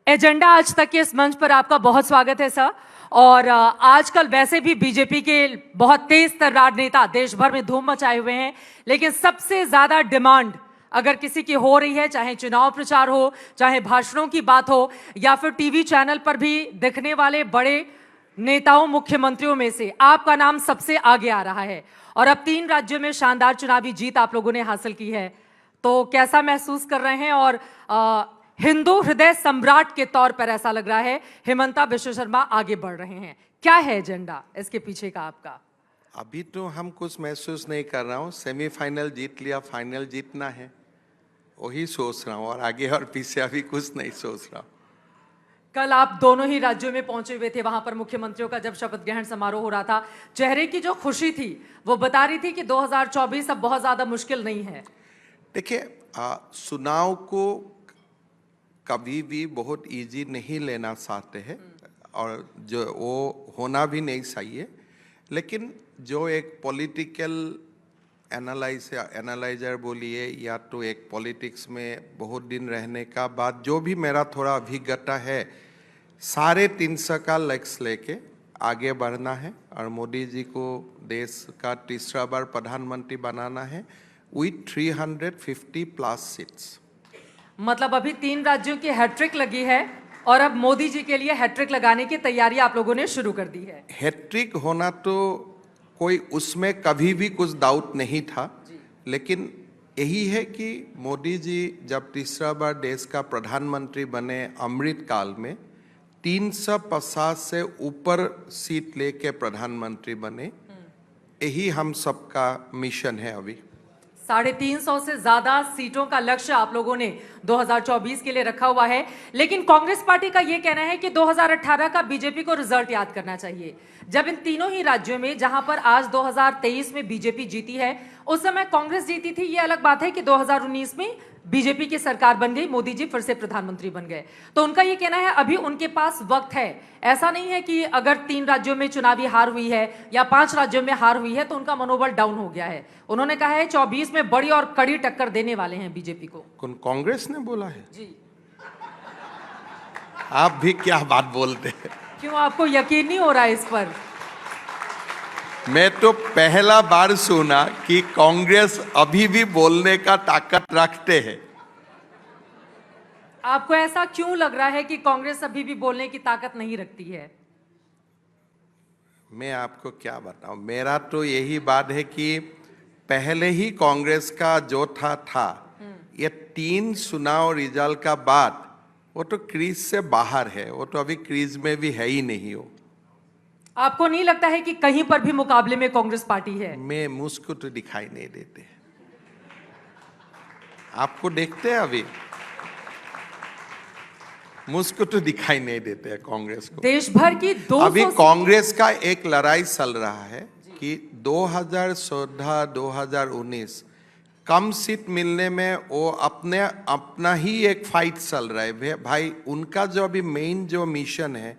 Agenda आज तक के इस मंच पर आपका बहुत स्वागत है सर। और आजकल वैसे भी बीजेपी के बहुत तेज तर्रार नेता देश भर में धूम मचाए हुए हैं, लेकिन सबसे ज्यादा डिमांड अगर किसी की हो रही है, चाहे चुनाव प्रचार हो, चाहे भाषणों की बात हो, या फिर टीवी चैनल पर भी दिखने वाले बड़े नेताओं मुख्यमंत्रियों में से आपका नाम सबसे आगे आ रहा है। और अब 3 राज्यों में शानदार चुनावी जीत आप लोगों ने हासिल की है, तो कैसा महसूस कर रहे हैं? और हिंदू हृदय सम्राट के तौर पर ऐसा लग रहा है हिमंता बिश्व शर्मा आगे बढ़ रहे हैं, क्या है एजेंडा इसके पीछे का आपका? अभी तो हम कुछ महसूस नहीं कर रहा हूँ। सेमीफाइनल जीत लिया, फाइनल जीतना है, वही सोच रहा हूँ, और आगे और पीछे अभी कुछ नहीं सोच रहा हूँ। कल आप दोनों ही राज्यों में पहुंचे हुए थे, वहां पर मुख्यमंत्रियों का जब शपथ ग्रहण समारोह हो रहा था, चेहरे की जो खुशी थी वो बता रही थी कि 2024 अब बहुत ज्यादा मुश्किल नहीं है। देखिए, चुनाव को कभी भी बहुत इजी नहीं लेना चाहते हैं, और जो वो होना भी नहीं चाहिए। लेकिन जो एक पॉलिटिकल एनालाइजर बोलिए, या तो एक पॉलिटिक्स में बहुत दिन रहने का बाद जो भी मेरा थोड़ा अभिज्ञता है, 350 का लक्ष्य लेके आगे बढ़ना है, और मोदी जी को देश का तीसरा बार प्रधानमंत्री बनाना है विथ 350+ सीट्स। मतलब अभी 3 राज्यों की हैट्रिक लगी है और अब मोदी जी के लिए हैट्रिक लगाने की तैयारी आप लोगों ने शुरू कर दी है। हैट्रिक होना तो कोई उसमें कभी भी कुछ डाउट नहीं था, लेकिन यही है कि मोदी जी जब तीसरा बार देश का प्रधानमंत्री बने, अमृत काल में 350 से ऊपर सीट लेके प्रधानमंत्री बने, यही हम सबका मिशन है। अभी 350 से ज्यादा सीटों का लक्ष्य आप लोगों ने 2024 के लिए रखा हुआ है, लेकिन कांग्रेस पार्टी का यह कहना है कि 2018 का बीजेपी को रिजल्ट याद करना चाहिए, जब इन तीनों ही राज्यों में, जहां पर आज 2023 में बीजेपी जीती है, उस समय कांग्रेस जीती थी। यह अलग बात है कि 2019 में बीजेपी की सरकार बन गई, मोदी जी फिर से प्रधानमंत्री बन गए। तो उनका यह कहना है अभी उनके पास वक्त है। ऐसा नहीं है कि अगर 3 राज्यों में चुनावी हार हुई है या 5 राज्यों में हार हुई है तो उनका मनोबल डाउन हो गया है। उन्होंने कहा है 24 में बड़ी और कड़ी टक्कर देने वाले हैं बीजेपी को। कौन? कांग्रेस ने बोला है जी। आप भी क्या बात बोलते हैं? क्यों, आपको यकीन नहीं हो रहा है इस पर? मैं तो पहला बार सुना कि कांग्रेस अभी भी बोलने का ताकत रखते हैं। आपको ऐसा क्यों लग रहा है कि कांग्रेस अभी भी बोलने की ताकत नहीं रखती है? मैं आपको क्या बताऊं, मेरा तो यही बात है कि पहले ही कांग्रेस का जो था ये 3 चुनाव रिजल्ट का बाद वो तो क्रीज से बाहर है, वो तो अभी क्रीज में भी है ही नहीं हो। आपको नहीं लगता है कि कहीं पर भी मुकाबले में कांग्रेस पार्टी है? मैं मुझको तो दिखाई नहीं देते। आपको देखते हैं? अभी मुझको तो दिखाई नहीं देते हैं कांग्रेस को। देश भर की 200 अभी कांग्रेस का एक लड़ाई चल रहा है कि 2014 2019 कम सीट मिलने में वो अपना ही एक फाइट चल रहा है भाई। उनका जो अभी मेन जो मिशन है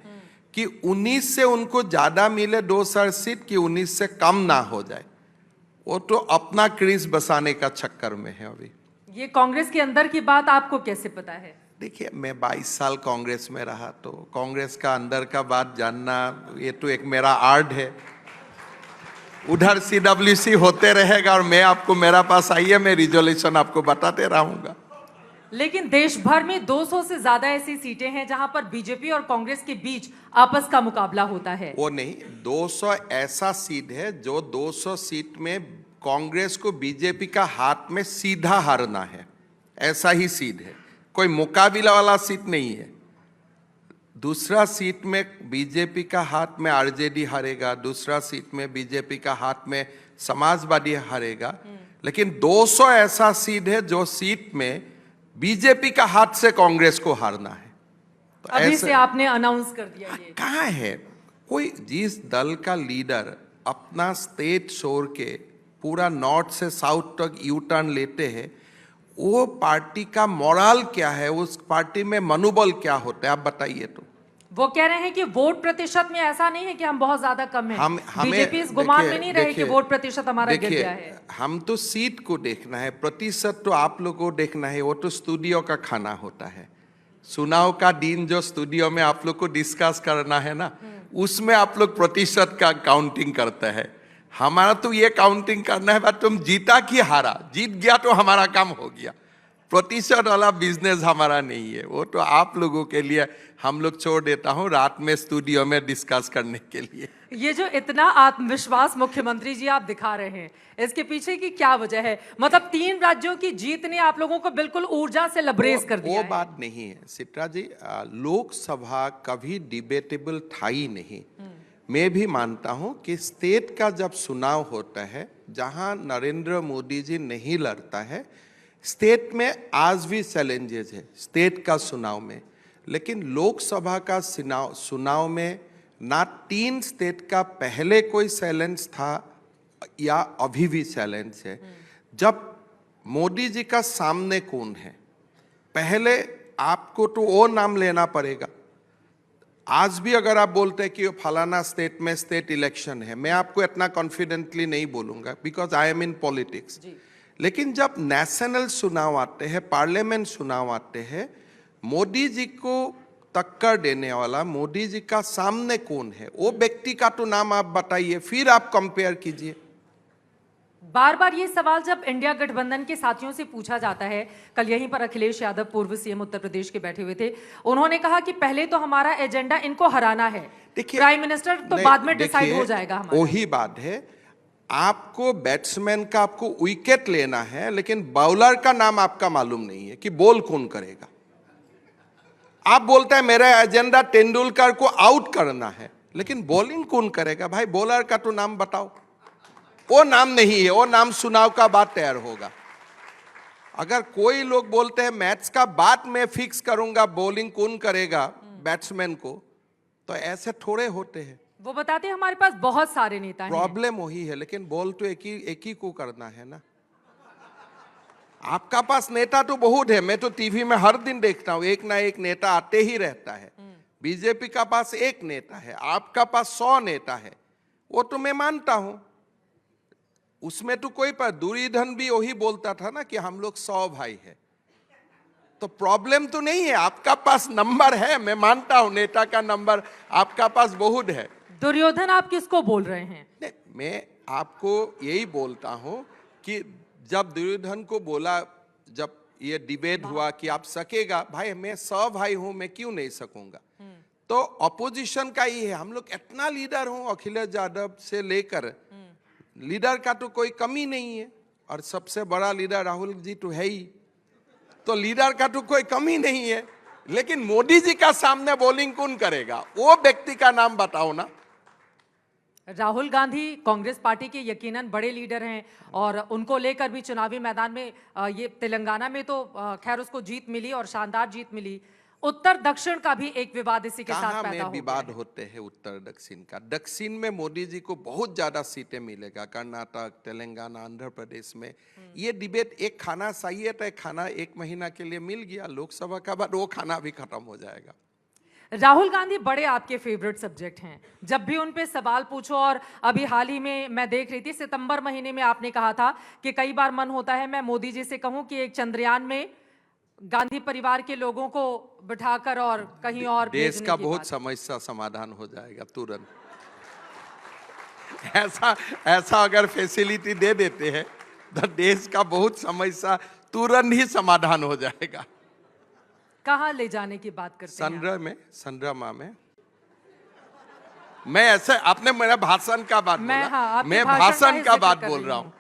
कि 19 से उनको ज्यादा मिले 2 सीट, कि 19 से कम ना हो जाए, वो तो अपना क्रीज बसाने का चक्कर में है अभी। ये कांग्रेस के अंदर की बात आपको कैसे पता है? देखिए, मैं 22 साल कांग्रेस में रहा, तो कांग्रेस का अंदर का बात जानना ये तो एक मेरा आर्ट है। उधर CWC होते रहेगा और मैं आपको, मेरा पास आइए, मैं रिजोल्यूशन आपको बताते रहूंगा। लेकिन देश भर में 200 से ज्यादा ऐसी सीटें हैं जहां पर बीजेपी और कांग्रेस के बीच आपस का मुकाबला होता है। वो नहीं, 200 ऐसा सीट है जो 200 सीट में कांग्रेस को बीजेपी का हाथ में सीधा हारना है, ऐसा ही सीट है, कोई मुकाबला वाला सीट नहीं है। दूसरा सीट में बीजेपी का हाथ में आरजेडी हारेगा, दूसरा सीट में बीजेपी का हाथ में समाजवादी हारेगा, लेकिन 200 ऐसा सीट है जो सीट में बीजेपी का हाथ से कांग्रेस को हारना है। तो अभी से आपने अनाउंस कर दिया ये। कहाँ है कोई? जिस दल का लीडर अपना स्टेट छोड़ के पूरा नॉर्थ से साउथ तक यू टर्न लेते हैं, वो पार्टी का मोरल क्या है, उस पार्टी में मनोबल क्या होता है, आप बताइए। तो वो कह रहे हैं कि वोट प्रतिशत में ऐसा नहीं है कि हम बहुत ज्यादा कम हैं। बीजेपी इस गुमान में नहीं रहे कि वोट प्रतिशत हमारा गिर गया है। हम तो सीट को देखना है, प्रतिशत तो आप लोगों को देखना है, वो तो स्टूडियो का खाना होता है। चुनाव का दिन जो स्टूडियो में आप लोग को डिस्कस करना है ना, उसमें आप लोग प्रतिशत का काउंटिंग करते हैं। हमारा तो ये काउंटिंग करना है भाई, तुम जीता कि हारा, जीत गया तो हमारा काम हो गया। प्रतिशत वाला बिजनेस हमारा नहीं है, वो तो आप लोगों के लिए हम लोग छोड़ देता हूँ रात में स्टूडियो में डिस्कस करने के लिए। ये जो इतना आत्मविश्वास मुख्यमंत्री जी आप दिखा रहे हैं, इसके पीछे की क्या वजह है? मतलब 3 राज्यों की जीत ने आप लोगों को बिल्कुल ऊर्जा से लबरेज कर दिया वो है। बात नहीं है सित्रा जी, लोकसभा कभी डिबेटेबल था ही नहीं। मैं भी मानता हूं कि स्टेट का जब चुनाव होता है, जहां नरेंद्र मोदी जी नहीं लड़ता है, स्टेट में आज भी चैलेंजेस है स्टेट का चुनाव में, लेकिन लोकसभा का चुनाव में ना 3 स्टेट का पहले कोई चैलेंज था या अभी भी चैलेंज है। जब मोदी जी का सामने कौन है, पहले आपको तो वो नाम लेना पड़ेगा। आज भी अगर आप बोलते हैं कि फलाना स्टेट में स्टेट इलेक्शन है, मैं आपको इतना कॉन्फिडेंटली नहीं बोलूंगा because I am in politics. लेकिन जब नेशनल चुनाव आते हैं, पार्लियामेंट चुनाव आते हैं, मोदी जी को टक्कर देने वाला, मोदी जी का सामने कौन है, वो व्यक्ति का तो नाम आप बताइए, फिर आप कंपेयर कीजिए। बार बार ये सवाल जब इंडिया गठबंधन के साथियों से पूछा जाता है, कल यहीं पर अखिलेश यादव पूर्व सीएम उत्तर प्रदेश के बैठे हुए थे, उन्होंने कहा कि पहले तो हमारा एजेंडा इनको हराना है, प्राइम मिनिस्टर तो बाद में डिसाइड हो जाएगा हमारा। वही बात है, आपको बैट्समैन का आपको विकेट लेना है, लेकिन बॉलर का नाम आपका मालूम नहीं है कि बॉल कौन करेगा। आप बोलते हैं मेरा एजेंडा तेंदुलकर को आउट करना है, लेकिन बॉलिंग कौन करेगा भाई, बॉलर का तो नाम बताओ। वो नाम नहीं है, वो नाम चुनाव का बाद तैयार होगा। अगर कोई लोग बोलते हैं मैच का बाद में फिक्स करूंगा बॉलिंग कौन करेगा बैट्समैन को, तो ऐसे थोड़े होते हैं। वो बताते हैं हमारे पास बहुत सारे नेता हैं। प्रॉब्लम वही है, लेकिन बॉल तो एक ही को करना है ना। आपका पास नेता तो बहुत है, मैं तो टीवी में हर दिन देखता हूं, एक ना एक नेता आते ही रहता है। बीजेपी का पास एक नेता है, आपका पास 100 नेता है, वो तो मैं मानता हूं। उसमें तो कोई पर दुर्योधन भी वही बोलता था ना कि हम लोग 100 भाई है। तो प्रॉब्लम तो नहीं है, आपका पास नंबर है, मैं मानता हूं नेता का नंबर आपका पास बहुत है। दुर्योधन आप किसको बोल रहे हैं? नहीं, मैं आपको यही बोलता हूं कि जब दुर्योधन को बोला, जब ये डिबेट हुआ कि आप सकेगा, भाई मैं 100 भाई हूं, मैं क्यों नहीं सकूंगा। तो अपोजिशन का ही है, हम लोग इतना लीडर हूं, अखिलेश यादव से लेकर लीडर का तो कोई कमी नहीं है, और सबसे बड़ा लीडर राहुल जी तो है ही, तो लीडर का तो कोई कमी नहीं है। लेकिन मोदी जी का सामने बॉलिंग कौन करेगा, वो व्यक्ति का नाम बताओ ना। राहुल गांधी कांग्रेस पार्टी के यकीनन बड़े लीडर हैं, और उनको लेकर भी चुनावी मैदान में ये तेलंगाना में तो खैर उसको जीत मिली और शानदार जीत मिली। उत्तर दक्षिण का भी एक विवाद इसी के साथ पैदा हो गया विवाद होते हैं उत्तर दक्षिण का। दक्षिण में मोदी जी को बहुत ज्यादा सीटें मिलेगा, कर्नाटक, तेलंगाना, आंध्र प्रदेश में। ये डिबेट, एक खाना चाहिए तो एक खाना 1 महीना के लिए मिल गया, लोकसभा का बाद वो खाना भी खत्म हो जाएगा। राहुल गांधी बड़े आपके फेवरेट सब्जेक्ट हैं, जब भी उन पे सवाल पूछो, और अभी हाल ही में मैं देख रही थी सितंबर महीने में आपने कहा था कि कई बार मन होता है मैं मोदी जी से कहूं कि एक चंद्रयान में गांधी परिवार के लोगों को बिठाकर और कहीं और देश का बहुत समस्या समाधान हो जाएगा तुरंत। ऐसा अगर फैसिलिटी दे देते हैं तो देश का बहुत समस्या तुरंत ही समाधान हो जाएगा। कहाँ ले जाने की बात करते हैं? संड्रमा में। मैं ऐसे, आपने मेरा भाषण का बात बोला, हाँ, मैं भाषण का बात बोल रहा हूं।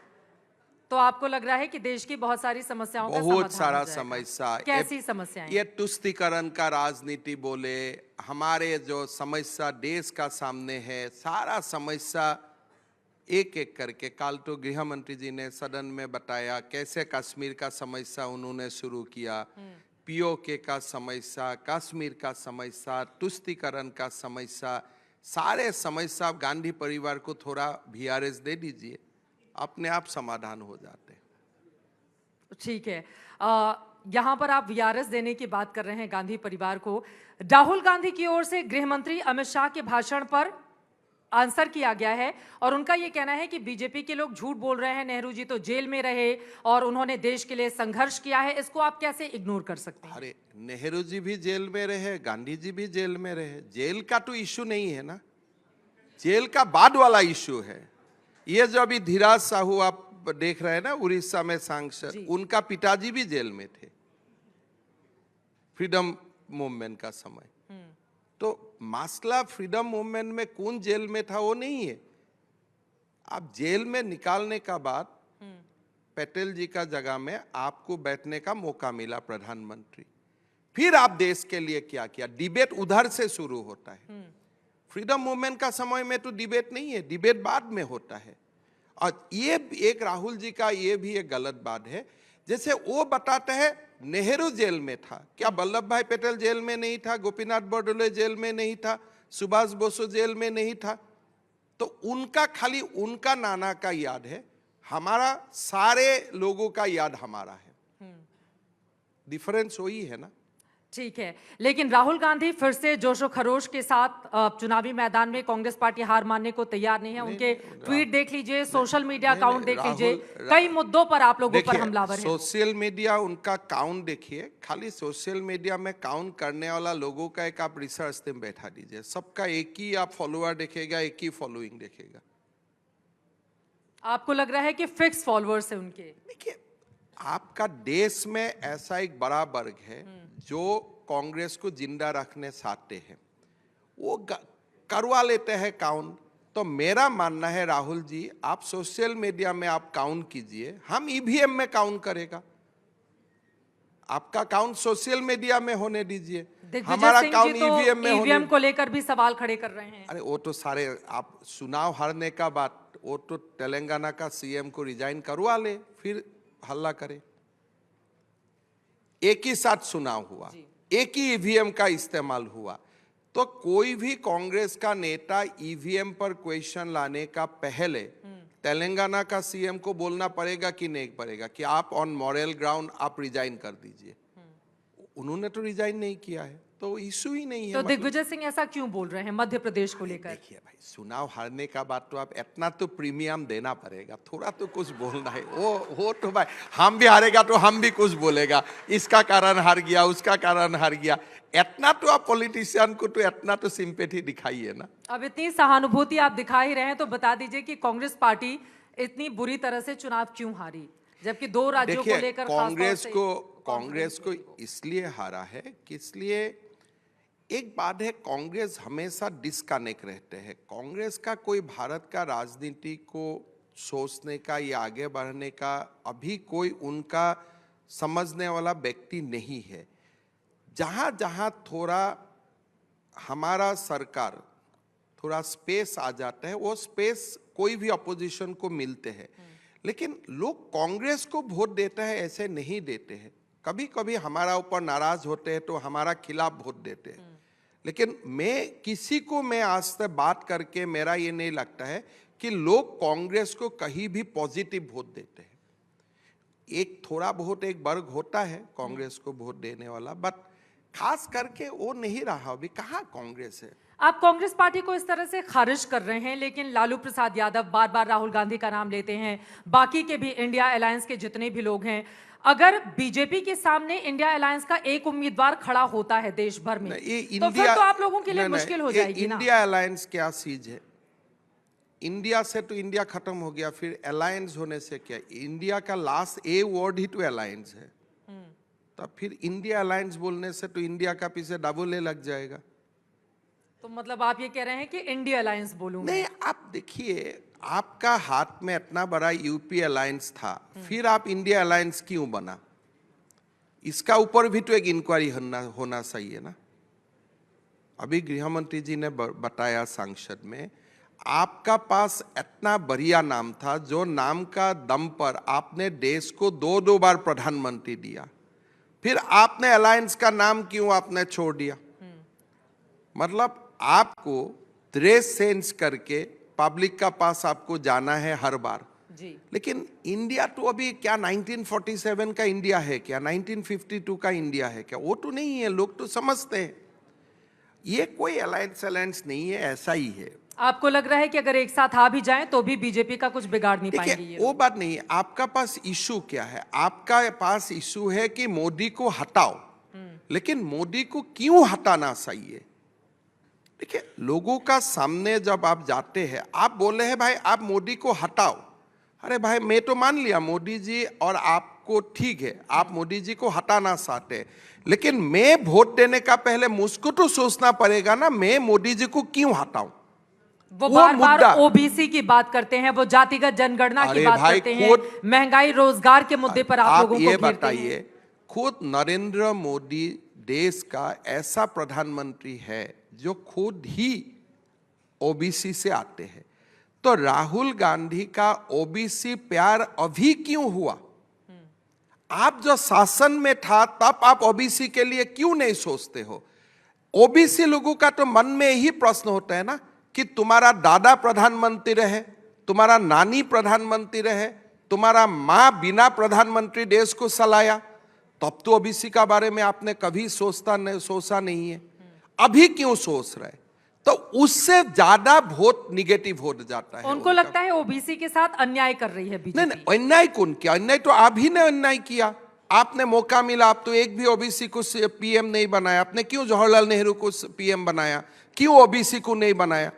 तो आपको लग रहा है कि देश की बहुत सारी समस्याओं का बहुत सारा समस्या, कैसी समस्याएं? ये तुष्टीकरण का राजनीति बोले, हमारे जो समस्या देश का सामने है, सारा समस्या एक एक करके। कल तो गृह मंत्री जी ने सदन में बताया कैसे कश्मीर का समस्या उन्होंने शुरू किया, पीओके का समस्या, कश्मीर का समस्या, तुष्टीकरण का समस्या, सारे समस्या गांधी परिवार को थोड़ा वीआरएस दे दीजिए, अपने आप समाधान हो जाते हैं। ठीक है, यहां पर आप वीआरएस देने की बात कर रहे हैं गांधी परिवार को। राहुल गांधी की ओर से गृह मंत्री अमित शाह के भाषण पर आंसर किया गया है और उनका ये कहना है कि बीजेपी के लोग झूठ बोल रहे हैं, नेहरू जी तो जेल में रहे और उन्होंने देश के लिए संघर्ष किया है। इसको आप कैसे इग्नोर कर सकते हैं? अरे नेहरू जी भी जेल में रहे, गांधी जी भी जेल में रहे। जेल का तो इशू नहीं है ना, जेल का बाद वाला इशू है। ये जो अभी धीराज साहू आप देख रहे हैं ना, उड़ीसा में सांसद, उनका पिताजी भी जेल में थे फ्रीडम मूवमेंट का समय। तो मसला फ्रीडम मूवमेंट में कौन जेल में था वो नहीं है। आप जेल में निकालने का बाद पटेल जी का जगह में आपको बैठने का मौका मिला प्रधानमंत्री, फिर आप देश के लिए क्या किया, डिबेट उधर से शुरू होता है। फ्रीडम मूवमेंट का समय में तो डिबेट नहीं है, डिबेट बाद में होता है। और ये एक राहुल जी का ये भी एक गलत बात है, जैसे वो बताते हैं नेहरू जेल में था, क्या वल्लभ भाई पटेल जेल में नहीं था, गोपीनाथ बरदलोई जेल में नहीं था, सुभाष बोसो जेल में नहीं था? तो उनका खाली उनका नाना का याद है, हमारा सारे लोगों का याद हमारा है। डिफरेंस वही है ना। ठीक है, लेकिन राहुल गांधी फिर से जोशो खरोश के साथ चुनावी मैदान में, कांग्रेस पार्टी हार मानने को तैयार नहीं है। उनके ट्वीट देख लीजिए, सोशल मीडिया अकाउंट देख लीजिए, कई मुद्दों पर आप लोगों पर हमलावर हैं। सोशल मीडिया उनका काउंट देखिए, खाली सोशल मीडिया में काउंट करने वाला लोगों का एक आप रिसर्च टीम बैठा दीजिए, सबका एक ही आप फॉलोअर देखेगा, एक ही फॉलोइंग देखेगा। आपको लग रहा है कि फिक्स फॉलोअर्स है उनके? देखिए, आपका देश में ऐसा एक बड़ा वर्ग है जो कांग्रेस को जिंदा रखने चाहते हैं, वो करवा लेते हैं काउंट। तो मेरा मानना है राहुल जी, आप सोशल मीडिया में आप काउंट कीजिए, हम ईवीएम में काउंट करेगा। आपका काउंट सोशल मीडिया में होने दीजिए, हमारा काउंट ईवीएम में होने। ईवीएम को लेकर भी सवाल खड़े कर रहे हैं। अरे वो तो सारे, आप चुनाव हारने का बात, वो तो तेलंगाना का सीएम को रिजाइन करवा ले, फिर हल्ला करे। एक ही साथ चुनाव हुआ, एक ही ईवीएम का इस्तेमाल हुआ, तो कोई भी कांग्रेस का नेता ईवीएम पर क्वेश्चन लाने का पहले तेलंगाना का सीएम को बोलना पड़ेगा कि नहीं पड़ेगा कि आप ऑन मॉरल ग्राउंड आप रिजाइन कर दीजिए। उन्होंने तो रिजाइन नहीं किया है, तो इशू ही नहीं है। तो दिग्विजय सिंह ऐसा क्यों बोल रहे हैं मध्य प्रदेश को लेकर? देखिए भाई, चुनाव हारने का बात तो आप इतना तो प्रीमियम देना पड़ेगा, थोड़ा तो कुछ बोलना है। वो तो भाई, हम भी हारेगा तो हम भी कुछ बोलेगा, इसका कारण हार गया, उसका कारण हार गया। इतना तो आप पॉलिटिशियन को तो इतना तो सिंपैथी दिखाइए ना। अब इतनी सहानुभूति आप दिखा ही रहे हैं, तो बता दीजिए कि कांग्रेस पार्टी इतनी बुरी तरह से चुनाव क्यों हारी, जबकि दो राज्यों को लेकर कांग्रेस को इसलिए हारा है कि, इसलिए एक बात है, कांग्रेस हमेशा डिस्कनेक्ट रहते हैं। कांग्रेस का कोई भारत का राजनीति को सोचने का या आगे बढ़ने का अभी कोई उनका समझने वाला व्यक्ति नहीं है। जहां जहां थोड़ा हमारा सरकार थोड़ा स्पेस आ जाता है, वो स्पेस कोई भी अपोजिशन को मिलते हैं, लेकिन लोग कांग्रेस को वोट देते हैं ऐसे नहीं देते हैं। कभी कभी हमारा ऊपर नाराज होते हैं तो हमारा खिलाफ वोट देते हैं, लेकिन मैं आज तक बात करके मेरा ये नहीं लगता है कि लोग कांग्रेस को कहीं भी पॉजिटिव वोट देते हैं। एक थोड़ा बहुत एक वर्ग होता है कांग्रेस को वोट देने वाला, बट खास करके वो नहीं रहा। अभी कहाँ कांग्रेस है। आप कांग्रेस पार्टी को इस तरह से खारिज कर रहे हैं, लेकिन लालू प्रसाद यादव बार बार राहुल गांधी का नाम लेते हैं, बाकी के भी इंडिया अलायंस के जितने भी लोग हैं। अगर बीजेपी के सामने इंडिया अलायंस का एक उम्मीदवार खड़ा होता है देश भर में, तो फिर तो आप लोगों के लिए मुश्किल हो जाएगी ना। इंडिया अलायंस क्या चीज है? इंडिया से तो इंडिया खत्म हो गया, फिर अलायंस होने से क्या? इंडिया का लास्ट ए वर्ड ही तो अलायंस है। तो फिर इंडिया अलायंस बोलने से तो इंडिया का पीछे डबल ए लग जाएगा। तो मतलब आप ये कह रहे हैं कि इंडिया अलायंस बोलूंगा? नहीं, आप देखिए, आपका हाथ में इतना बड़ा यूपी अलायंस था, फिर आप इंडिया अलायंस क्यों बना? इसका ऊपर भी तो एक इंक्वायरी होना चाहिए ना। अभी गृह मंत्री जी ने बताया संसद में, आपका पास इतना बढ़िया नाम था, जो नाम का दम पर आपने देश को दो बार प्रधानमंत्री दिया, फिर आपने अलायंस का नाम क्यों आपने छोड़ दिया? मतलब आपको ड्रेस सेंस करके पब्लिक का पास आपको जाना है हर बार जी। लेकिन इंडिया तो अभी क्या 1947 का इंडिया है क्या? 1952 का इंडिया है क्या? वो तो नहीं है। लोग तो समझते हैं ये कोई अलायंस नहीं है, ऐसा ही है। आपको लग रहा है कि अगर एक साथ आ भी जाएं तो भी बीजेपी का कुछ बिगाड़ नहीं पाएंगे देखिए ये वो लोग? बात नहीं है। आपका पास इशू क्या है? आपका पास इशू है कि मोदी को हटाओ, लेकिन मोदी को क्यों हटाना चाहिए? देखिए लोगों का सामने जब आप जाते हैं, आप बोले हैं भाई आप मोदी को हटाओ। अरे भाई मैं तो मान लिया मोदी जी और आपको ठीक है, आप मोदी जी को हटाना चाहते हैं, लेकिन मैं वोट देने का पहले मुझको तो सोचना पड़ेगा ना, मैं मोदी जी को क्यों हटाऊं? वो वो बार बार मुद्दा। ओबीसी की बात करते हैं, वो जातिगत जनगणना की अरे बात भाई, करते हैं, खुद महंगाई रोजगार के मुद्दे पर आप लोगों को ये घेरते हैं। बताइए, खुद नरेंद्र मोदी देश का ऐसा प्रधानमंत्री है जो खुद ही ओबीसी से आते हैं, तो राहुल गांधी का ओबीसी प्यार अभी क्यों हुआ? आप जो शासन में था तब आप ओबीसी के लिए क्यों नहीं सोचते हो? ओबीसी लोगों का तो मन में यही प्रश्न होता है ना कि तुम्हारा दादा प्रधानमंत्री रहे, तुम्हारा नानी प्रधानमंत्री रहे, तुम्हारा मां बिना प्रधानमंत्री देश को चलाया, तब तो ओबीसी का बारे में आपने कभी सोचा नहीं है। अभी क्यों सोच रहे? तो उससे ज्यादा वोट निगेटिव हो जाता है। उनको लगता है ओबीसी के साथ अन्याय कर रही है नहीं बीजेपी। नहीं, अन्याय कौन किया? अन्याय तो आप ही ने अन्याय किया। आपने मौका मिला, आप तो एक भी ओबीसी को पीएम नहीं बनाया। आपने क्यों जवाहरलाल नेहरू को पीएम बनाया? क्यों ओबीसी को नहीं बनाया?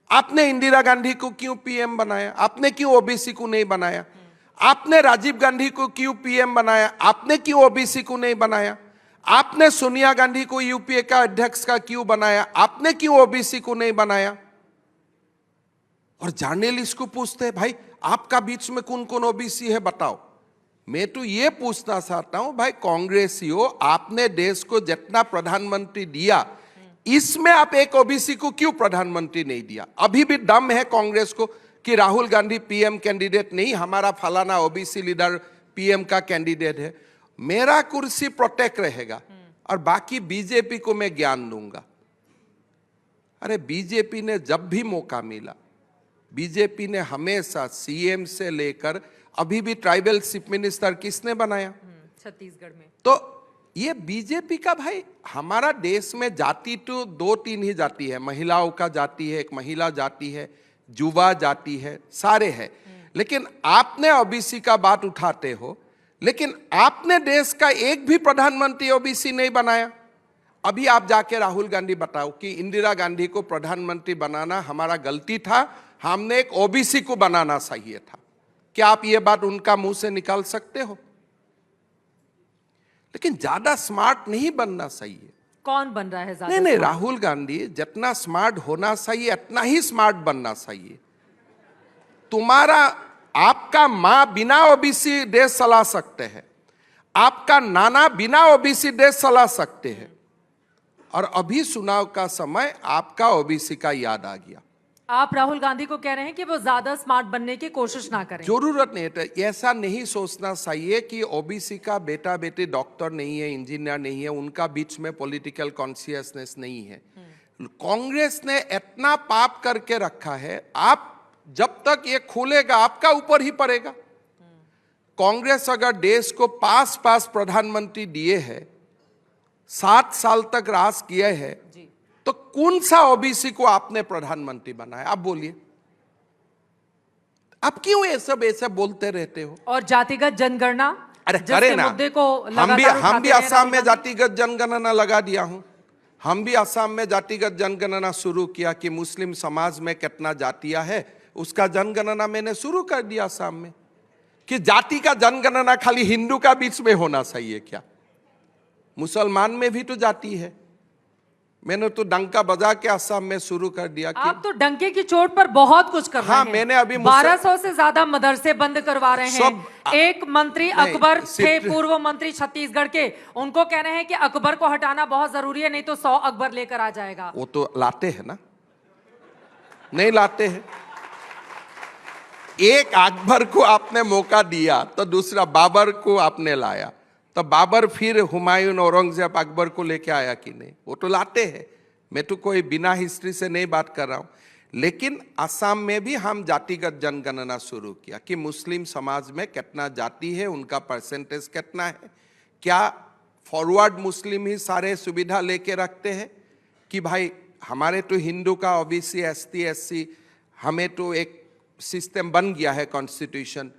आपने इंदिरा गांधी को क्यों पीएम बनाया? आपने क्यों ओबीसी को नहीं बनाया? आपने राजीव गांधी को क्यों पीएम बनाया? आपने क्यों ओबीसी को नहीं बनाया? आपने सोनिया गांधी को यूपीए का अध्यक्ष का क्यों बनाया? आपने क्यों ओबीसी को नहीं बनाया? और जर्नलिस्ट को पूछते हैं भाई आपका बीच में कौन कौन ओबीसी है बताओ। मैं तो ये पूछना चाहता हूं भाई कांग्रेसियों, आपने देश को जितना प्रधानमंत्री दिया, इसमें आप एक ओबीसी को क्यों प्रधानमंत्री नहीं दिया? अभी भी दम है कांग्रेस को कि राहुल गांधी पीएम कैंडिडेट नहीं, हमारा फलाना ओबीसी लीडर पीएम का कैंडिडेट है, मेरा कुर्सी प्रोटेक्ट रहेगा और बाकी बीजेपी को मैं ज्ञान दूंगा। अरे बीजेपी ने जब भी मौका मिला, बीजेपी ने हमेशा सीएम से लेकर अभी भी ट्राइबल चीफ मिनिस्टर किसने बनाया? छत्तीसगढ़ में। तो ये बीजेपी का भाई, हमारा देश में जाति तो दो तीन ही जाति है, महिलाओं का जाति है, एक महिला जाति है, युवा जाति है, सारे हैं। लेकिन आपने ओबीसी का बात उठाते हो, लेकिन आपने देश का एक भी प्रधानमंत्री ओबीसी नहीं बनाया। अभी आप जाके राहुल गांधी बताओ कि इंदिरा गांधी को प्रधानमंत्री बनाना हमारा गलती था, हमने एक ओबीसी को बनाना चाहिए था। क्या आप ये बात उनका मुंह से निकाल सकते हो? लेकिन ज्यादा स्मार्ट नहीं बनना चाहिए। कौन बन रहा है ज्यादा? नहीं, राहुल गांधी जितना स्मार्ट होना चाहिए उतना ही स्मार्ट बनना चाहिए। तुम्हारा आपका मां बिना ओबीसी देश चला सकते हैं, आपका नाना बिना ओबीसी देश चला सकते हैं, और अभी चुनाव का समय आपका ओबीसी का याद आ गया। आप राहुल गांधी को कह रहे हैं कि वो ज्यादा स्मार्ट बनने की कोशिश ना करें। जरूरत नहीं है, ऐसा नहीं सोचना चाहिए कि ओबीसी का बेटा बेटी डॉक्टर नहीं है, इंजीनियर नहीं है, उनका बीच में पॉलिटिकल कॉन्शियसनेस नहीं है। कांग्रेस ने इतना पाप करके रखा है, आप जब तक ये खोलेगा आपका ऊपर ही पड़ेगा। कांग्रेस अगर देश को पास प्रधानमंत्री दिए है, 7 साल तक राज किए है, तो कौन सा ओबीसी को आपने प्रधानमंत्री बनाया? आप बोलिए, आप क्यों ये सब ऐसे बोलते रहते हो? और जातिगत जनगणना, अरे जिसके करे ना, मुद्दे को हम भी लगातार उठाते हैं असम में राहुल जातिगत जनगणना लगा दिया हूं। हम भी असम में जातिगत जनगणना शुरू किया कि मुस्लिम समाज में कितना जातियां है, उसका जनगणना मैंने शुरू कर दिया असम में। कि जाति का जनगणना खाली हिंदू का बीच में होना चाहिए क्या? मुसलमान में भी तो जाति है। मैंने तो डंका बजा के असम में शुरू कर दिया कि आप तो डंके की चोट पर बहुत कुछ कर रहे हैं। मैंने अभी 1200 से ज्यादा मदरसे बंद करवा रहे हैं। एक मंत्री अकबर थे, पूर्व मंत्री छत्तीसगढ़ के, उनको कह रहे हैं कि अकबर को हटाना बहुत जरूरी है, नहीं तो 100 अकबर लेकर आ जाएगा। वो तो लाते हैं ना, नहीं लाते हैं। एक अकबर को आपने मौका दिया तो दूसरा बाबर को आपने लाया, तो बाबर फिर हुमायूं औरंगजेब अकबर को लेके आया कि नहीं? वो तो लाते हैं। मैं तो कोई बिना हिस्ट्री से नहीं बात कर रहा हूं। लेकिन असम में भी हम जातिगत जनगणना शुरू किया कि मुस्लिम समाज में कितना जाति है, उनका परसेंटेज कितना है, क्या फॉरवर्ड मुस्लिम ही सारे सुविधा लेके रखते हैं कि भाई हमारे तो हिंदू का ओबीसी एसटी एससी हमें तो एक सिस्टम बन गया है कॉन्स्टिट्यूशन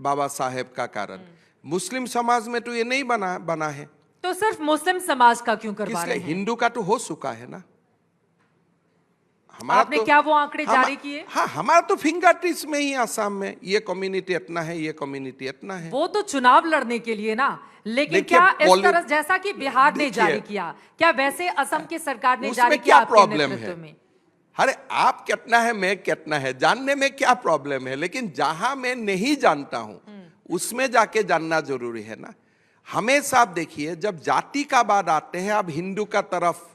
बाबा साहेब का कारण। मुस्लिम समाज में तो ये नहीं बना है। तो सिर्फ मुस्लिम समाज का क्यों करवा रहे हैं? हिंदू का तो हो चुका है ना। हमारा आपने तो, क्या वो आंकड़े जारी किए? हाँ, हमारा तो फिंगर टिप्स में ही आसाम में ये कम्युनिटी इतना है, ये कम्युनिटी इतना है। वो तो चुनाव लड़ने के लिए ना, लेकिन देखिए, क्या इस तरह जैसा कि बिहार ने देखिए, जारी किया, क्या वैसे असम की सरकार ने उसमें जारी क्या किया आपके प्रॉब्लम नेतृत्व है? में? अरे आप कितना है मैं कितना है जानने में क्या प्रॉब्लम है, लेकिन जहां मैं नहीं जानता हूं उसमें जाके जानना जरूरी है ना। हमेशा आप देखिए, जब जाति का बात आते हैं आप हिंदू का तरफ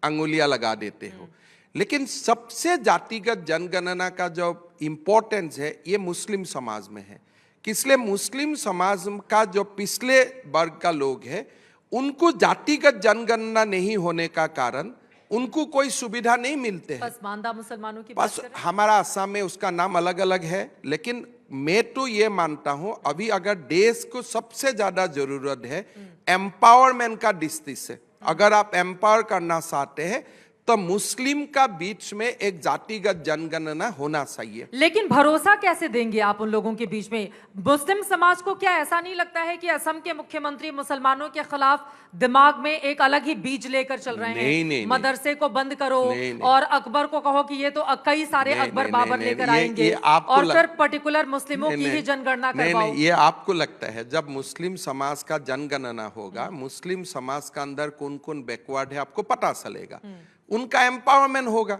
अंगुलियां लगा देते हो, लेकिन सबसे जातिगत जनगणना का जो इंपॉर्टेंस है ये मुस्लिम समाज में है। इसलिए मुस्लिम समाज का जो पिछले वर्ग का लोग है उनको जातिगत जनगणना नहीं होने का कारण उनको कोई सुविधा नहीं मिलते हैं। पसमानदा मुसलमानों की बात बस कर रहे हैं? हमारा असम में उसका नाम अलग अलग है, लेकिन मैं तो ये मानता हूं अभी अगर देश को सबसे ज्यादा जरूरत है एम्पावरमेंट का दृष्टि से, अगर आप एम्पावर करना चाहते हैं तो मुस्लिम का बीच में एक जातिगत जनगणना होना चाहिए। लेकिन भरोसा कैसे देंगे आप उन लोगों के बीच में? मुस्लिम समाज को क्या ऐसा नहीं लगता है कि असम के मुख्यमंत्री मुसलमानों के खिलाफ दिमाग में एक अलग ही बीज लेकर चल रहे हैं? नहीं, मदरसे को बंद करो और अकबर को कहो कि ये तो कई सारे अकबर बाबर लेकर आएंगे और फिर पर्टिकुलर मुस्लिमों की ही जनगणना करवाओ। ये आपको लगता है जब मुस्लिम समाज का जनगणना होगा मुस्लिम समाज का अंदर कौन कौन बैकवर्ड है आपको पता चलेगा, उनका एम्पावरमेंट होगा।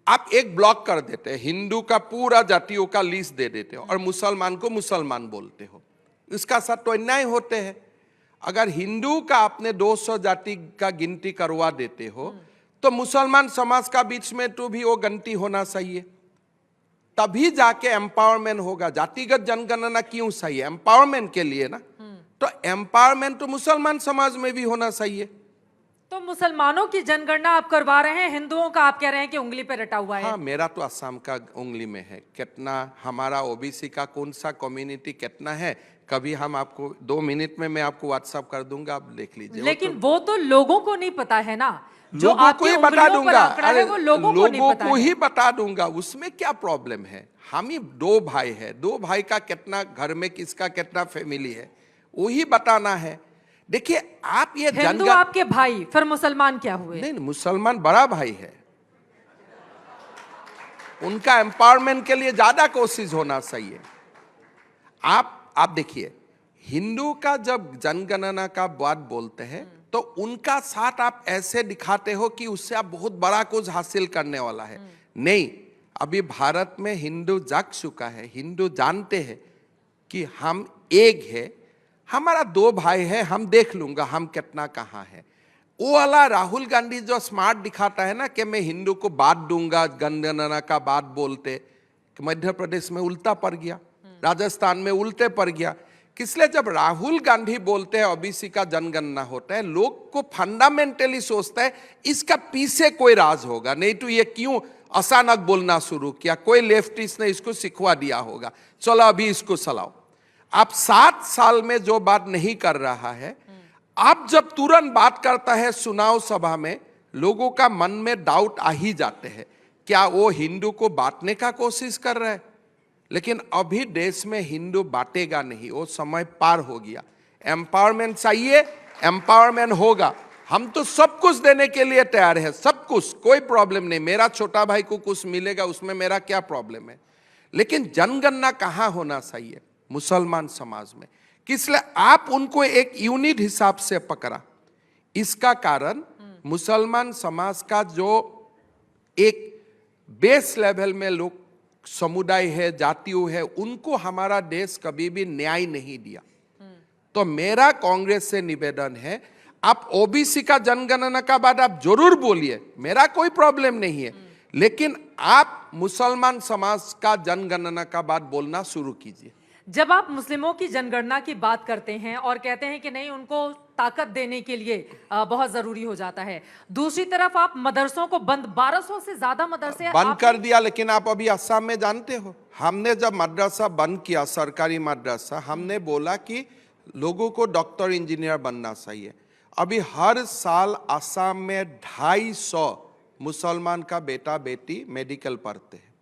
आप एक ब्लॉक कर देते हैं, हिंदू का पूरा जातियों का लिस्ट दे देते हो और मुसलमान को मुसलमान बोलते हो, इसका साथ तो अन्याय होते हैं। अगर हिंदू का आपने 200 जाति का गिनती करवा देते हो तो मुसलमान समाज का बीच में तो भी वो गिनती होना चाहिए, तभी जाके एम्पावरमेंट होगा। जातिगत जनगणना क्यों चाहिए? एम्पावरमेंट के लिए ना। तो एम्पावरमेंट तो मुसलमान समाज में भी होना चाहिए। तो मुसलमानों की जनगणना आप करवा रहे हैं, हिंदुओं का आप कह रहे हैं कि उंगली पे रटा हुआ है। हाँ, मेरा तो असम का उंगली में है। कितना हमारा ओबीसी का कौन सा कम्युनिटी कितना है, कभी हम आपको 2 मिनट में मैं आपको व्हाट्सएप कर दूंगा, आप देख लीजिए। लेकिन वो तो लोगों को नहीं पता है ना, जो लोगों को आपकी ही बता उंगलियों पर दूंगा। आंकड़ा है वो लोगों को नहीं पता को है। ही बता दूंगा, उसमें क्या प्रॉब्लम है? हम ही 2 भाई है, 2 भाई का कितना घर में किसका कितना फैमिली है वही बताना है। देखिए आप ये हिंदू आपके भाई, फिर मुसलमान क्या हुए? नहीं, मुसलमान बड़ा भाई है, उनका एम्पावरमेंट के लिए ज्यादा कोशिश होना चाहिए। आप देखिए, हिंदू का जब जनगणना का बात बोलते हैं तो उनका साथ आप ऐसे दिखाते हो कि उससे आप बहुत बड़ा कुछ हासिल करने वाला है। नहीं, अभी भारत में हिंदू जाग चुका है, हिंदू जानते हैं कि हम एक है, हमारा 2 भाई है, हम देख लूंगा हम कितना कहाँ है। वो वाला राहुल गांधी जो स्मार्ट दिखाता है ना कि मैं हिंदू को बात दूंगा, जनगणना का बात बोलते, मध्य प्रदेश में उल्टा पड़ गया, राजस्थान में उल्टे पड़ गया। इसलिए जब राहुल गांधी बोलते हैं ओबीसी का जनगणना होता है, लोग को फंडामेंटली सोचता है इसका पीछे कोई राज होगा, नहीं तो ये क्यों अचानक बोलना शुरू किया, कोई लेफ्टिस्ट ने इसको सिखवा दिया होगा, चलो अभी इसको चलाओ। आप 7 साल में जो बात नहीं कर रहा है, आप जब तुरंत बात करता है चुनाव सभा में, लोगों का मन में डाउट आ ही जाते हैं, क्या वो हिंदू को बांटने का कोशिश कर रहा है? लेकिन अभी देश में हिंदू बांटेगा नहीं, वो समय पार हो गया। एम्पावरमेंट चाहिए, एम्पावरमेंट होगा। हम तो सब कुछ देने के लिए तैयार है, सब कुछ, कोई प्रॉब्लम नहीं। मेरा छोटा भाई को कुछ मिलेगा, उसमें मेरा क्या प्रॉब्लम है? लेकिन जनगणना कहाँ होना चाहिए? मुसलमान समाज में। इसलिए आप उनको एक यूनिट हिसाब से पकड़ा, इसका कारण मुसलमान समाज का जो एक बेस लेवल में लोग समुदाय है, जातियों है, उनको हमारा देश कभी भी न्याय नहीं दिया। तो मेरा कांग्रेस से निवेदन है, आप ओबीसी का जनगणना का बाद आप जरूर बोलिए, मेरा कोई प्रॉब्लम नहीं है, लेकिन आप मुसलमान समाज का जनगणना का बाद बोलना शुरू कीजिए। जब आप मुस्लिमों की जनगणना की बात करते हैं और कहते हैं कि नहीं, उनको ताकत देने के लिए बहुत जरूरी हो जाता है, दूसरी तरफ आप मदरसों को बंद, 1200 से ज्यादा मदरसे बंद कर दिया। लेकिन आप अभी असम में जानते हो, हमने जब मदरसा बंद किया, सरकारी मदरसा, हमने बोला कि लोगों को डॉक्टर इंजीनियर बनना चाहिए। अभी हर साल असम में 250 मुसलमान का बेटा बेटी मेडिकल पढ़ते हैं,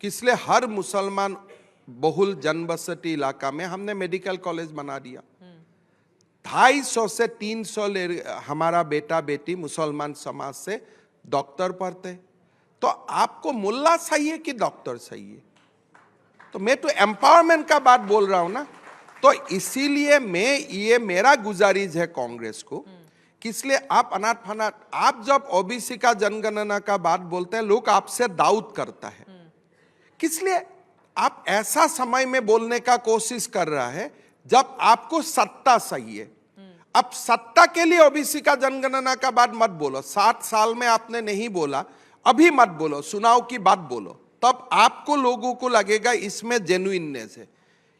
इसलिए हर मुसलमान बहुल जनबसती इलाका में हमने मेडिकल कॉलेज बना दिया। 250 से 300 हमारा बेटा बेटी मुसलमान समाज से डॉक्टर पढ़ते। तो आपको मुल्ला चाहिए कि डॉक्टर चाहिए? तो मैं तो एम्पावरमेंट का बात बोल रहा हूं ना। तो इसीलिए ये मेरा गुजारिश है कांग्रेस को कि इसलिए आप अनाथ फनाथ, आप जब ओबीसी का जनगणना का बात बोलते हैं लोग आपसे डाउट करता है, किसलिए आप ऐसा समय में बोलने का कोशिश कर रहा है जब आपको सत्ता चाहिए। अब सत्ता के लिए ओबीसी का जनगणना का बात मत बोलो। 7 साल में आपने नहीं बोला, अभी मत बोलो, चुनाव की बात बोलो, तब आपको लोगों को लगेगा इसमें जेन्युइननेस है।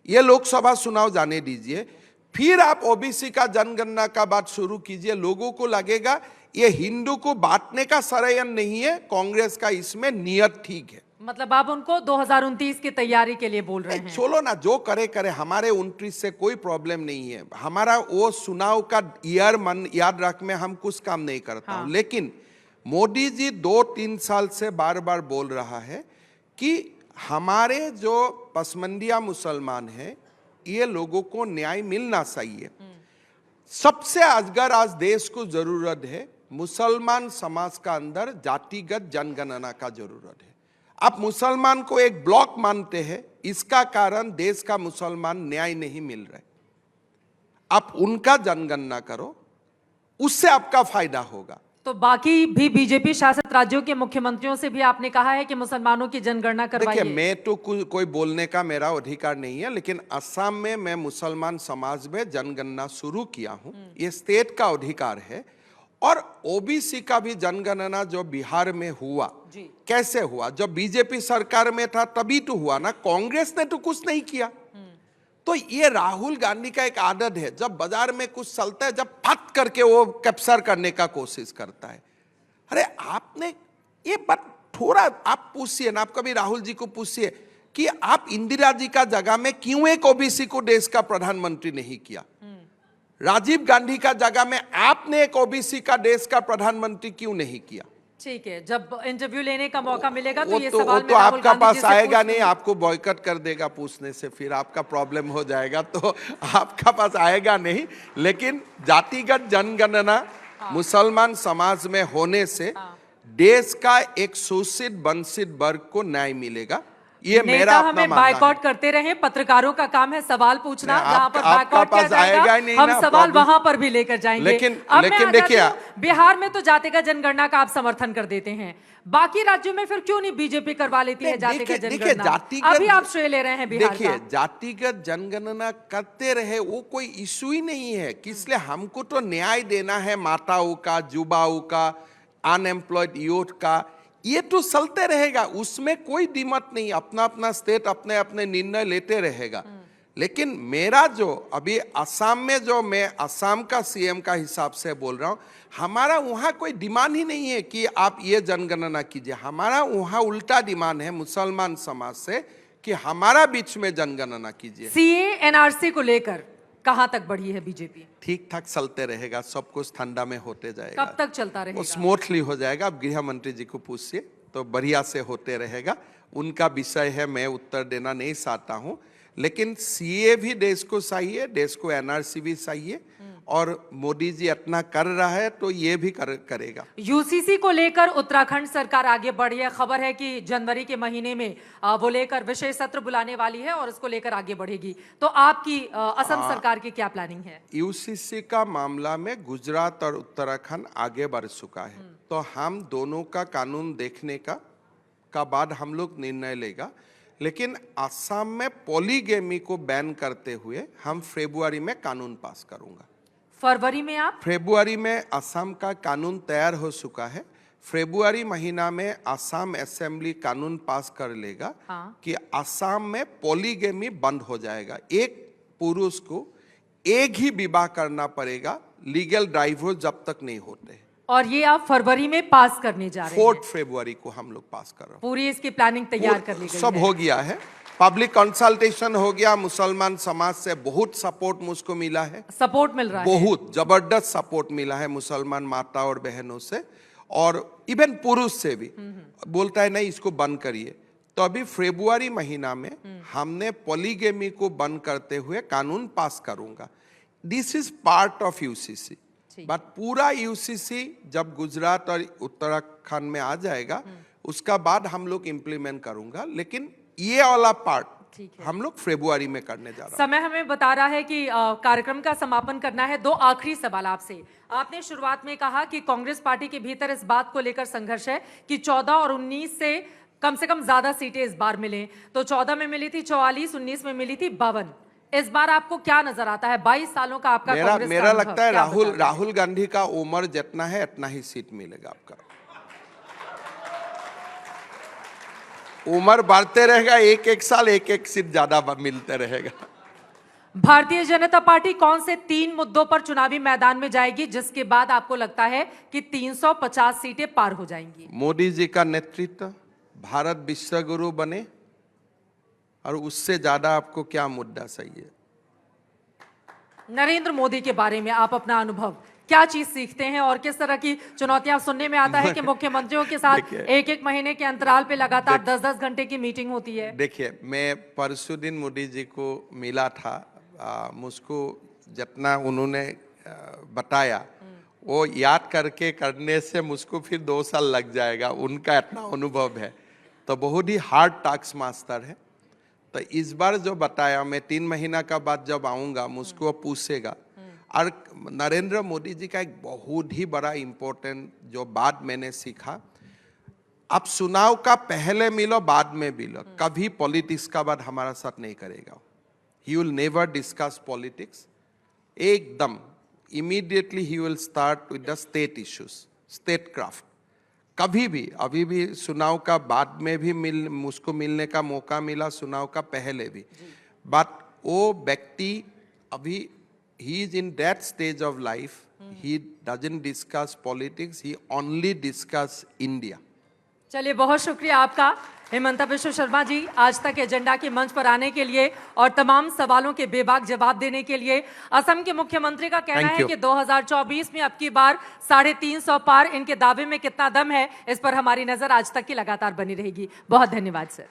ये लोकसभा चुनाव जाने दीजिए, फिर आप ओबीसी का जनगणना का बात शुरू कीजिए। लोगों को लगेगा ये हिंदू को बांटने का षड्यंत्र नहीं है, कांग्रेस का इसमें नियत ठीक है। मतलब आप उनको 2029 की तैयारी के लिए बोल रहे हैं? चलो ना, जो करे करे, हमारे 29 से कोई प्रॉब्लम नहीं है। हमारा वो चुनाव का ईयर मन याद रख में हम कुछ काम नहीं करता हूं। लेकिन मोदी जी 2-3 साल से बार बार बोल रहा है कि हमारे जो पसमंदिया मुसलमान हैं ये लोगों को न्याय मिलना चाहिए। सबसे अगर आज देश को जरूरत है मुसलमान समाज का अंदर जातिगत जनगणना का जरूरत है। आप मुसलमान को एक ब्लॉक मानते हैं, इसका कारण देश का मुसलमान न्याय नहीं मिल रहा है। आप उनका जनगणना करो, उससे आपका फायदा होगा। तो बाकी भी बीजेपी शासित राज्यों के मुख्यमंत्रियों से भी आपने कहा है कि मुसलमानों की जनगणना करवाइए। देखिए, मैं तो कोई बोलने का मेरा अधिकार नहीं है, लेकिन असम में मैं मुसलमान समाज में जनगणना शुरू किया हूं, ये स्टेट का अधिकार है। और ओबीसी का भी जनगणना जो बिहार में हुआ, कैसे हुआ? जब बीजेपी सरकार में था तभी तो हुआ ना, कांग्रेस ने तो कुछ नहीं किया। तो ये राहुल गांधी का एक आदत है, जब बाजार में कुछ चलता है जब फट करके वो कैप्चर करने का कोशिश करता है। अरे आपने ये बात थोड़ा आप पूछिए ना, आप कभी राहुल जी को पूछिए कि आप इंदिरा जी का जगह में क्यों एक ओबीसी को देश का प्रधानमंत्री नहीं किया? राजीव गांधी का जगह में आपने एक ओबीसी का देश का प्रधानमंत्री क्यों नहीं किया? ठीक है, जब इंटरव्यू लेने का मौका मिलेगा तो ये वो सवाल तो आपका पास आएगा नहीं, आपको बॉयकॉट कर देगा पूछने से, फिर आपका प्रॉब्लम हो जाएगा, तो आपका पास आएगा नहीं। लेकिन जातिगत जनगणना मुसलमान समाज में होने से देश का एक शोषित वंचित वर्ग को न्याय मिलेगा। ये मेरा अपना हमें मानना है। बायकॉट करते रहे, पत्रकारों का काम है सवाल पूछना, जहां पर आपका बायकॉट किया पास आएगा जाएगा ही नहीं हम ना, सवाल वहां पर भी लेकर जाएंगे। लेकिन मैं देखिए, बिहार में तो जातिगत जनगणना का आप समर्थन कर देते हैं, बाकी राज्यों में फिर क्यों नहीं बीजेपी करवा लेती है जातिगत जनगणना? अभी आप श्रेय ले रहे हैं बिहार का। देखिए, जातिगत जनगणना करते रहे वो कोई इशू ही नहीं है, इसलिए हमको तो न्याय देना है माताओं का, युवाओं का, अनएम्प्लॉयड यूथ का, ये तो चलते रहेगा, उसमें कोई दिक्कत नहीं। अपना अपना स्टेट अपने अपने निर्णय लेते रहेगा। लेकिन मेरा जो अभी असम में, जो मैं असम का सीएम का हिसाब से बोल रहा हूं, हमारा वहां कोई डिमांड ही नहीं है कि आप ये जनगणना कीजिए। हमारा वहां उल्टा डिमांड है मुसलमान समाज से कि हमारा बीच में जनगणना कीजिए। सीए एनआरसी को लेकर कहां तक बढ़ी है बीजेपी? ठीक ठाक चलते रहेगा, सब कुछ ठंडा में होते जाएगा। कब तक चलता रहेगा? वो स्मूथली हो जाएगा। अब गृह मंत्री जी को पूछिए, तो बढ़िया से होते रहेगा। उनका विषय है, मैं उत्तर देना नहीं चाहता हूं। लेकिन सीए भी देश को चाहिए, देश को एनआरसी भी चाहिए, और मोदी जी इतना कर रहा है तो ये भी करेगा। यूसीसी को लेकर उत्तराखंड सरकार आगे बढ़ी है, खबर है कि जनवरी के महीने में वो लेकर विशेष सत्र बुलाने वाली है और उसको लेकर आगे बढ़ेगी। तो आपकी असम सरकार की क्या प्लानिंग है? यूसीसी का मामला में गुजरात और उत्तराखंड आगे बढ़ चुका है, तो हम दोनों का कानून देखने का बाद हम लोग निर्णय लेगा। लेकिन असम में पॉलीगेमी को बैन करते हुए हम फरवरी में कानून पास करूंगा। फरवरी में आप? फरवरी में असम का कानून तैयार हो चुका है। फरवरी महीना में असम असेंबली कानून पास कर लेगा कि असम में पॉलीगेमी बंद हो जाएगा। एक पुरुष को एक ही विवाह करना पड़ेगा, लीगल डिवोर्स जब तक नहीं होते। और ये आप फरवरी में पास करने जा रहे हैं? 4 फरवरी को हम लोग पास कर रहे हैं। पूरी इसकी प्लानिंग तैयार कर ली गई है? सब हो गया है, पब्लिक कंसल्टेशन हो गया, मुसलमान समाज से बहुत सपोर्ट मुझको मिला है। सपोर्ट मिल रहा है? बहुत जबरदस्त सपोर्ट मिला है मुसलमान माता और बहनों से। और इवन पुरुष से भी बोलता है नहीं इसको बंद करिए। तो अभी फरवरी महीना में हमने पॉलीगेमी को बंद करते हुए कानून पास करूंगा। This is part of UCC, but पूरा यूसीसी जब गुजरात और उत्तराखंड में आ जाएगा उसका बाद हम लोग इम्प्लीमेंट करूंगा, लेकिन ये वाला पार्ट हम लोग फरवरी में करने जा रहे हैं। समय हमें बता रहा है कि कार्यक्रम का समापन करना है। दो आखिरी सवाल आपसे। आपने शुरुआत में कहा कि कांग्रेस पार्टी के भीतर इस बात को लेकर संघर्ष है कि 14 और 19 से कम ज्यादा सीटें इस बार मिले। तो 14 में मिली थी 44, 19 में मिली थी 52। इस बार आपको क्या नजर आता है? 22 सालों का आपका कांग्रेस मेरा का लगता है राहुल गांधी का उम्र जितना है इतना ही सीट मिलेगा। आपका उम्र बढ़ते रहेगा, एक साल एक सीट ज्यादा मिलते रहेगा। भारतीय जनता पार्टी कौन से 3 मुद्दों पर चुनावी मैदान में जाएगी जिसके बाद आपको लगता है कि 350 सीटें पार हो जाएंगी? मोदी जी का नेतृत्व, भारत विश्व गुरु बने, और उससे ज्यादा आपको क्या मुद्दा सही है? नरेंद्र मोदी के बारे में आप अपना अनुभव, क्या चीज सीखते हैं और किस तरह की चुनौतियां? सुनने में आता है कि मुख्यमंत्रियों के साथ एक महीने के अंतराल पे लगातार 10-10 घंटे की मीटिंग होती है। देखिए, मैं परसों दिन मोदी जी को मिला था। मुझको जितना उन्होंने बताया वो याद करके करने से मुझको फिर 2 साल लग जाएगा, उनका इतना अनुभव है। तो बहुत ही हार्ड टास्क मास्टर है। तो इस बार जो बताया, मैं 3 महीना का बाद जब आऊँगा मुझको पूछेगा। और नरेंद्र मोदी जी का एक बहुत ही बड़ा इम्पोर्टेंट जो बात मैंने सीखा, आप चुनाव का पहले मिलो बाद में मिलो, कभी पॉलिटिक्स का बात हमारा साथ नहीं करेगा। He will never discuss politics. एकदम immediately he will start with the state issues, statecraft. कभी भी, अभी भी चुनाव का बाद में भी मुझको मिलने का मौका मिला, चुनाव का पहले भी। बट वो व्यक्ति अभी he is in that stage of life, he doesn't discuss politics, he only discuss India. चलिए, बहुत शुक्रिया आपका हेमंता विश्व शर्मा जी, आज तक एजेंडा के मंच पर आने के लिए और तमाम सवालों के बेबाक जवाब देने के लिए। असम के मुख्यमंत्री का कहना है कि 2024 में अब की बार 350 पार, इनके दावे में कितना दम है इस पर हमारी नजर आज तक की लगातार बनी रहेगी। बहुत धन्यवाद सर।